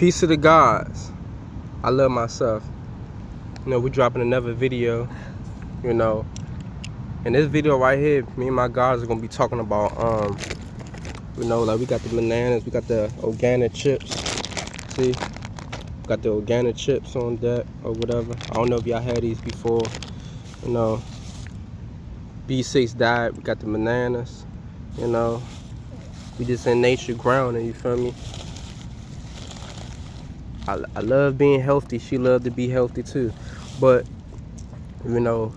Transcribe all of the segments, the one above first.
Peace to the gods. I love myself. You know, we're dropping another video. You know, in this video right here, me and my guys are gonna be talking about you know, like we got the bananas, we got the organic chips. See, got the organic chips on deck or whatever. I don't know if y'all had these before. You know, B6 diet. We got the bananas. You know, we just in nature grounding. You feel me? I love being healthy. She loved to be healthy too. But you know,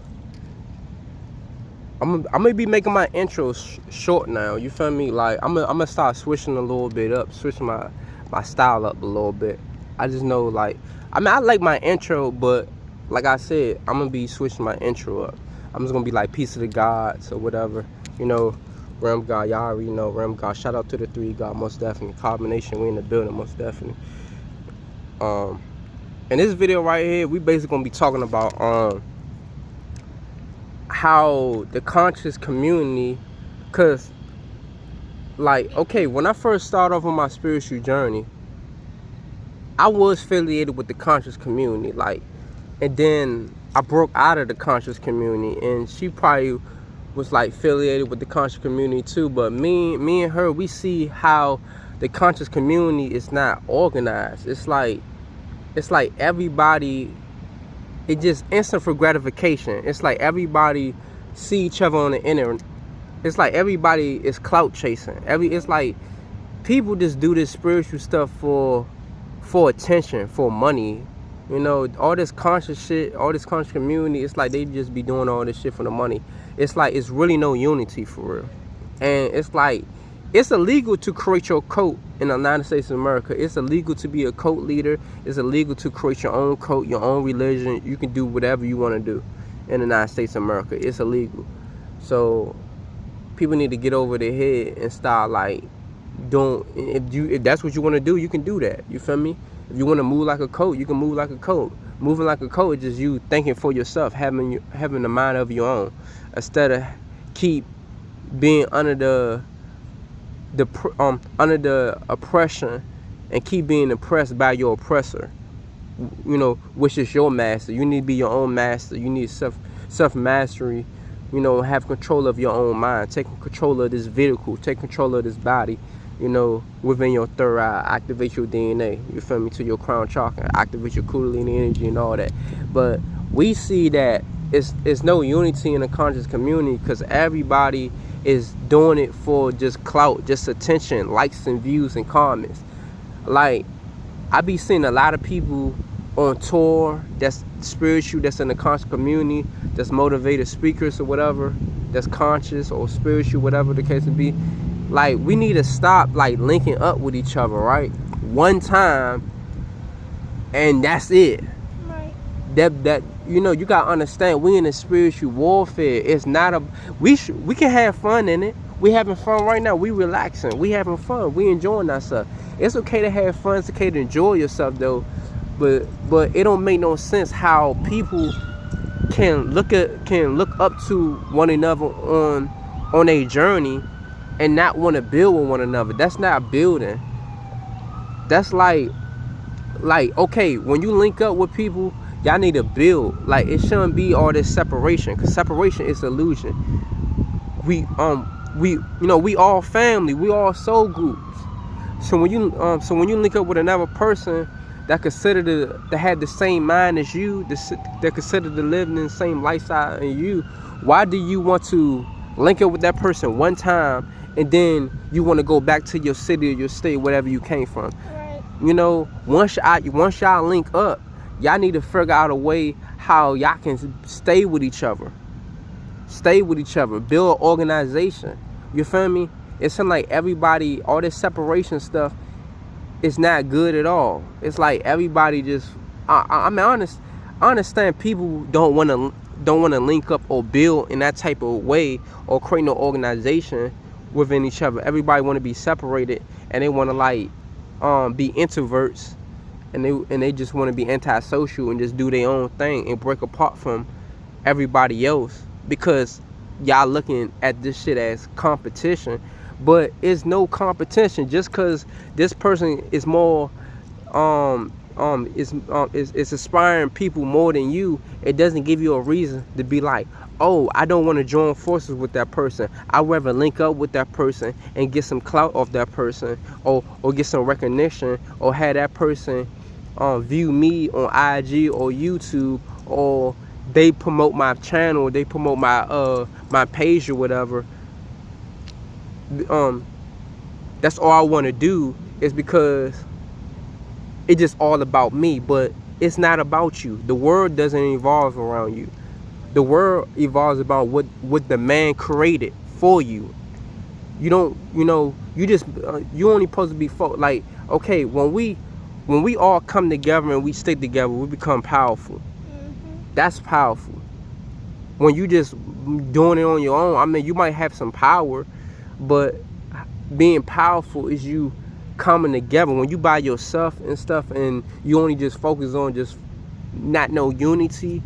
I'm gonna be making my intro short now. You feel me? Like I'm gonna start switching a little bit up, switching my style up a little bit. I just know, like, I mean, I like my intro, but like I said, I'm gonna be switching my intro up. I'm just gonna be like peace of the gods or whatever. You know, Realm God, y'all already know Realm God. Shout out to the 3God, most definitely. Combination, we in the building, most definitely. In this video right here, we basically gonna be talking about how the conscious community, cause like, okay, when I first started off on my spiritual journey, I was affiliated with the conscious community, like, and then I broke out of the conscious community, and she probably was like affiliated with the conscious community too. But me and her, we see how the conscious community is not organized. It's like everybody, it just instant for gratification. It's like everybody see each other on the internet. It's like everybody is clout chasing. It's like people just do this spiritual stuff for attention, for money. You know, all this conscious shit, all this conscious community, it's like they just be doing all this shit for the money. It's like it's really no unity for real. And it's like, it's illegal to create your cult in the United States of America. It's illegal to be a cult leader. It's illegal to create your own cult, your own religion. You can do whatever you want to do in the United States of America. It's illegal. So people need to get over their head and start like if that's what you want to do, you can do that. You feel me? If you want to move like a cult, you can move like a cult. Moving like a cult is just you thinking for yourself, having the mind of your own, instead of keep being under the oppression and keep being oppressed by your oppressor, you know, which is your master. You need to be your own master. You need self mastery. You know, have control of your own mind, taking control of this vehicle, take control of this body. You know, within your third eye, activate your DNA. You feel me? To your crown chakra, activate your Kundalini energy and all that. But we see that it's no unity in the conscious community because everybody is doing it for just clout, just attention, likes and views and comments. Like, I be seeing a lot of people on tour that's spiritual, that's in the conscious community, that's motivated speakers or whatever, that's conscious or spiritual, whatever the case may be. Like, we need to stop like linking up with each other, right? One time, and that's it. Right. That you know, you gotta understand, we in a spiritual warfare. It's not a we can have fun in it. We having fun right now. We relaxing. We having fun. We enjoying ourselves. It's okay to have fun. It's okay to enjoy yourself though. But it don't make no sense how people can look up to one another on a journey and not want to build with one another. That's not building. That's like okay, when you link up with people, y'all need to build. Like, it shouldn't be all this separation, because separation is illusion. We all family, we all soul groups. So when you link up with another person that consider to have the same mind as you, that consider to live in the same lifestyle as you, why do you want to link up with that person one time and then you want to go back to your city or your state, wherever you came from? Right. You know, once y'all link up, y'all need to figure out a way how y'all can stay with each other, build an organization. You feel me? It's like everybody, all this separation stuff is not good at all. It's like everybody just, I mean, I understand people don't want to link up or build in that type of way or create no organization within each other. Everybody want to be separated, and they want to like be introverts, and they just want to be antisocial and just do their own thing and break apart from everybody else because y'all looking at this shit as competition. But it's no competition. Just because this person is more is inspiring people more than you, it doesn't give you a reason to be like, oh, I don't want to join forces with that person. I'd rather link up with that person and get some clout off that person, or get some recognition, or have that person view me on IG or YouTube, or they promote my channel, they promote my page or whatever. That's all I want to do, is because it's just all about me. But it's not about you. The world doesn't evolve around you. The world evolves about what the man created for you. You don't, you just you only supposed to be like, okay, when we all come together and we stick together, we become powerful. That's powerful. When you just doing it on your own, I mean, you might have some power, but being powerful is you coming together. When you by yourself and stuff, and you only just focus on just not no unity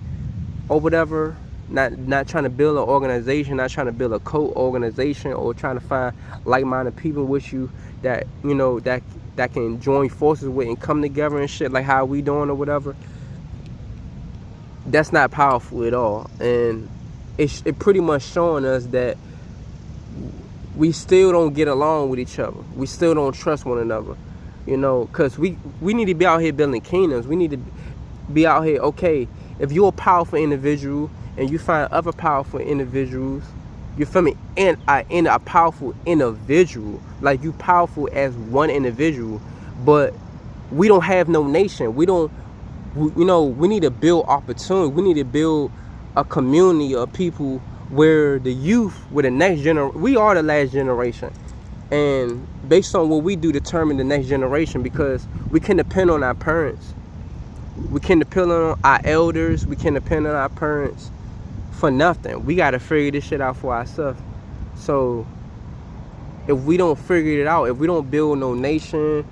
or whatever, not trying to build an organization, not trying to build a co-organization, or trying to find like-minded people with you that that can join forces with and come together and shit, like how we doing or whatever. That's not powerful at all. And it pretty much showing us that we still don't get along with each other. We still don't trust one another, because we need to be out here building kingdoms. We need to be out here, okay, if you're a powerful individual and you find other powerful individuals, you feel me, and a powerful individual, like you powerful as one individual, but we don't have no nation. We need to build opportunity. We need to build a community of people where the youth, where the next generation, we are the last generation, and based on what we do determine the next generation, because we can depend on our parents, we can depend on our elders, we can depend on our parents for nothing. We got to figure this shit out for ourselves. So if we don't figure it out, if we don't build no nation,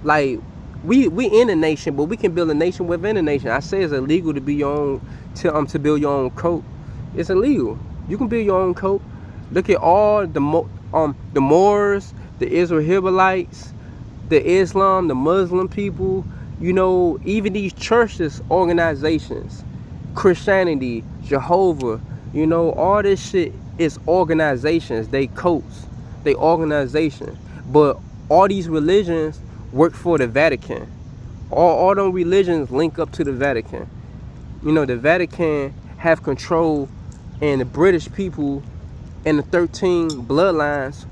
like we in a nation, but we can build a nation within a nation. I say it's illegal to be your own, to build your own cult. It's illegal. You can build your own cult. Look at all the Moors, the Israelites, the Islam, the Muslim people, even these churches, organizations, Christianity, Jehovah, all this shit is organizations. They cults, they organizations. But all these religions work for the Vatican. All them religions link up to the Vatican. The Vatican have control, and the British people and the 13 bloodlines,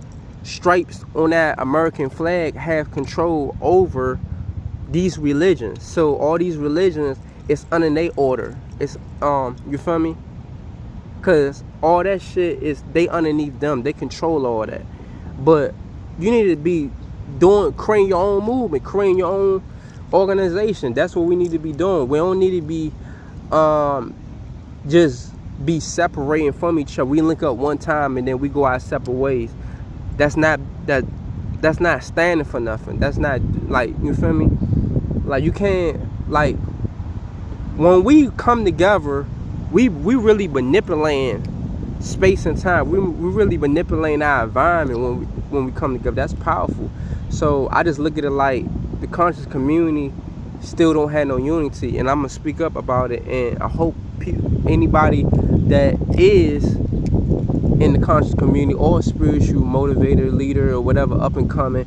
stripes on that American flag, have control over these religions. So all these religions is under their order. It's you feel me? Cause all that shit is, they underneath them. They control all that. But you need to be creating your own movement, creating your own organization. That's what we need to be doing. We don't need to be just be separating from each other. We link up one time and then we go our separate ways. That's not standing for nothing. That's not, like, you feel me? Like, you can't, like, when we come together, we really manipulating space and time. We really manipulating our environment when we come together. That's powerful. So I just look at it like the conscious community still don't have no unity, and I'm gonna speak up about it. And I hope anybody that is in the conscious community or spiritual motivator, leader, or whatever, up and coming,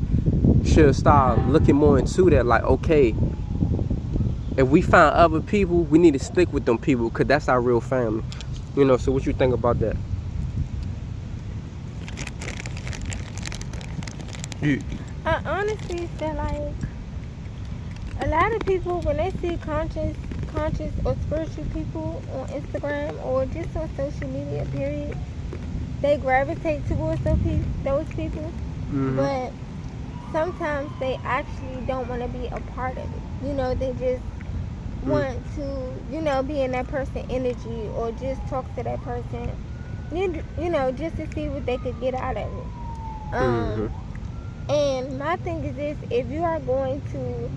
should start looking more into that. Like, okay, if we find other people, we need to stick with them people, because that's our real family. So what you think about that? I honestly feel like a lot of people, when they see conscious or spiritual people on Instagram or just on social media, period, they gravitate towards those people. Mm-hmm. But sometimes they actually don't want to be a part of it. They just want to, be in that person's energy, or just talk to that person, just to see what they could get out of it. And my thing is this: if you are going to,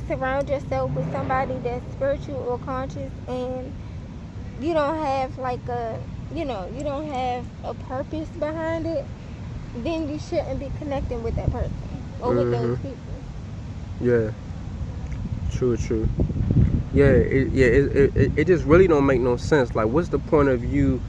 surround yourself with somebody that's spiritual or conscious, and you don't have like you don't have a purpose behind it, then you shouldn't be connecting with that person or with those people. Yeah. True. Yeah, it just really don't make no sense. Like, what's the point of you,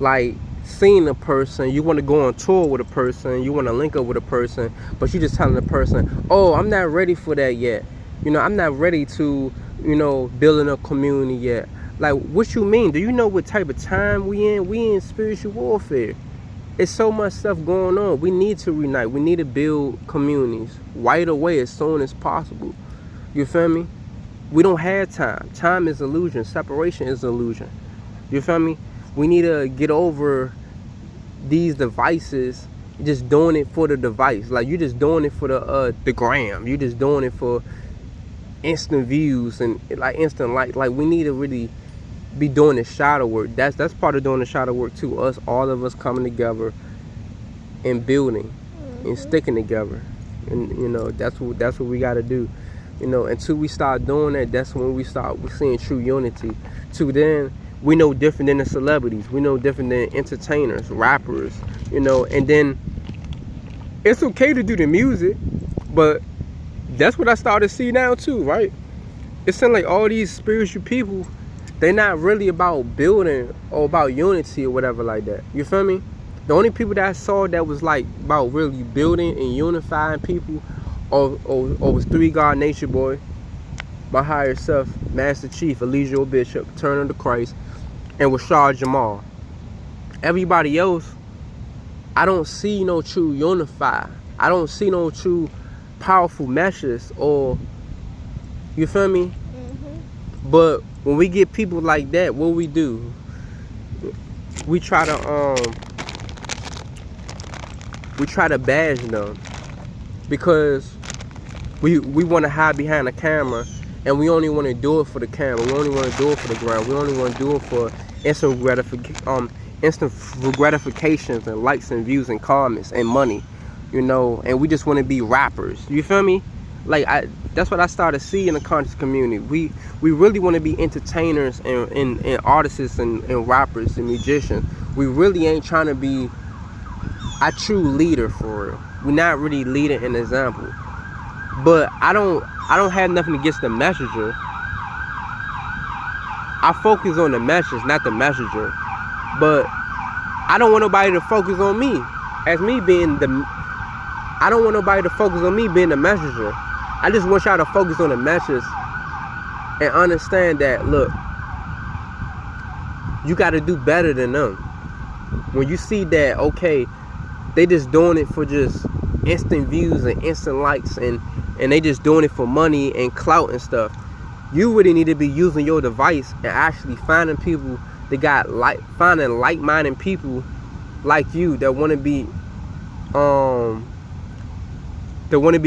like, seeing a person, you want to go on tour with a person, you want to link up with a person, but you just telling the person, oh, I'm not ready for that yet. You know, I'm not ready to, you know, building a community yet. Like, what you mean? Do you know what type of time we in? We in spiritual warfare. It's so much stuff going on. We need to unite. We need to build communities right away as soon as possible. You feel me? We don't have time. Time is illusion. Separation is illusion. You feel me? We need to get over these devices, just doing it for the device. Like, you just doing it for the gram. You just doing it for instant views and like instant like we need to really be doing the shadow work. That's part of doing the shadow work too. Us, all of us coming together and building and sticking together. And you know, that's what we got to do. You know, until we start doing that, that's when we're seeing true unity. To then, we know different than the celebrities. We know different than entertainers, rappers, you know. And then, it's okay to do the music, but that's what I started to see now too, right? It seems like all these spiritual people, they're not really about building or about unity or whatever like that. You feel me? The only people that I saw that was like about really building and unifying people or was Th33God Nature Boy, my higher self, Master Chief, Eligio Bishop, Turner to Christ, and Rashad Jamal. Everybody else, I don't see no true unify. I don't see no true powerful messages, or you feel me? But when we get people like that, what we do? We try to bash them because we want to hide behind the camera, and we only want to do it for the camera. We only want to do it for the ground. We only want to do it for instant gratifications and likes and views and comments and money, you know. And we just want to be rappers. You feel me? Like, that's what I started to see in the conscious community. We really want to be entertainers and artists and rappers and musicians. We really ain't trying to be a true leader for real. We're not really leading an example. But I don't have nothing against the messenger. I focus on the message, not the messenger. But I don't want nobody to focus on me as me being I don't want nobody to focus on me being the messenger. I just want y'all to focus on the message and understand that, look, you got to do better than them. When you see that, okay, they just doing it for just instant views and instant likes, and they just doing it for money and clout and stuff, you really need to be using your device and actually finding people that got finding like-minded people like you that want to be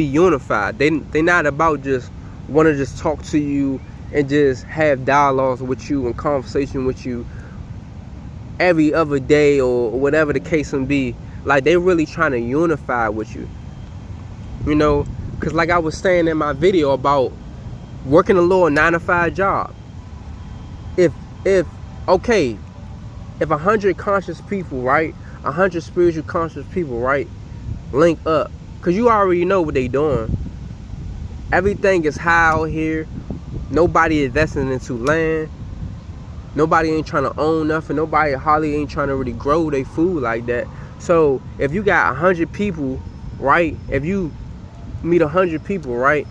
unified. They not about just want to just talk to you and just have dialogues with you and conversation with you every other day or whatever the case may be. Like, they really trying to unify with you, you know. Because like I was saying in my video about working a little 9-to-5 job, if 100 conscious people, right, 100 spiritual conscious people, right, link up, because you already know what they doing. Everything is high out here. Nobody investing into land. Nobody ain't trying to own nothing. Nobody hardly ain't trying to really grow their food like that. So if you got 100 people, right, if you meet 100 people, right,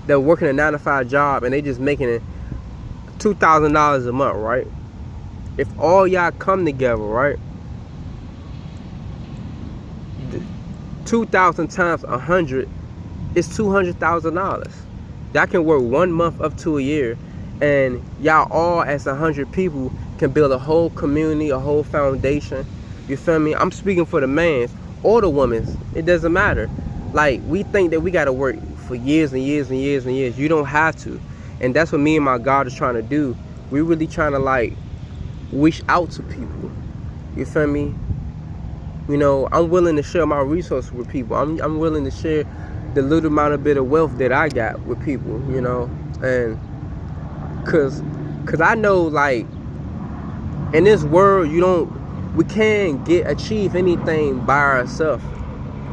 that working a 9-to-5 job and they just making it $2,000 a month, right? If all y'all come together, right, 2,000 times 100 is $200,000. Y'all can work 1 month up to a year, and y'all all as 100 people can build a whole community, a whole foundation. You feel me? I'm speaking for the mans or the women's. It doesn't matter. Like, we think that we gotta work for years and years and years and years. You don't have to. And that's what me and my God is trying to do. We really trying to, like, reach out to people. You feel me? You know, I'm willing to share my resources with people. I'm willing to share the little amount of bit of wealth that I got with people, you know. And cause I know, like, in this world, we can't achieve anything by ourselves.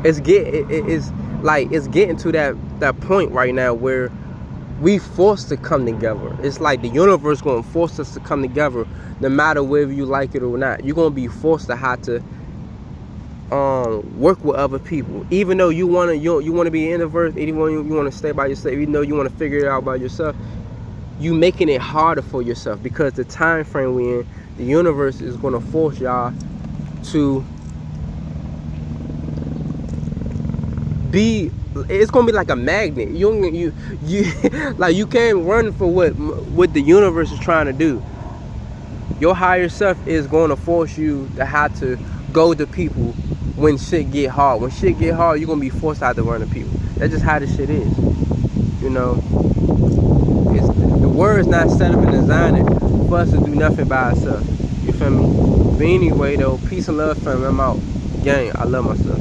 It's getting to that point right now where we forced to come together. It's like the universe gonna force us to come together, no matter whether you like it or not. You're gonna be forced to have to work with other people, even though you wanna be an introvert, even when you wanna stay by yourself, even though you wanna figure it out by yourself. You making it harder for yourself, because the time frame we in, the universe is gonna force y'all to be. It's gonna be like a magnet. You like, you can't run for what the universe is trying to do. Your higher self is gonna force you to have to go to people when shit get hard. When shit get hard, you're gonna be forced to have to run to people. That's just how this shit is. You know, the word's not set up and designed for us to do nothing by ourselves. You feel me? But anyway though, peace and love, family. I'm out. Gang, I love myself.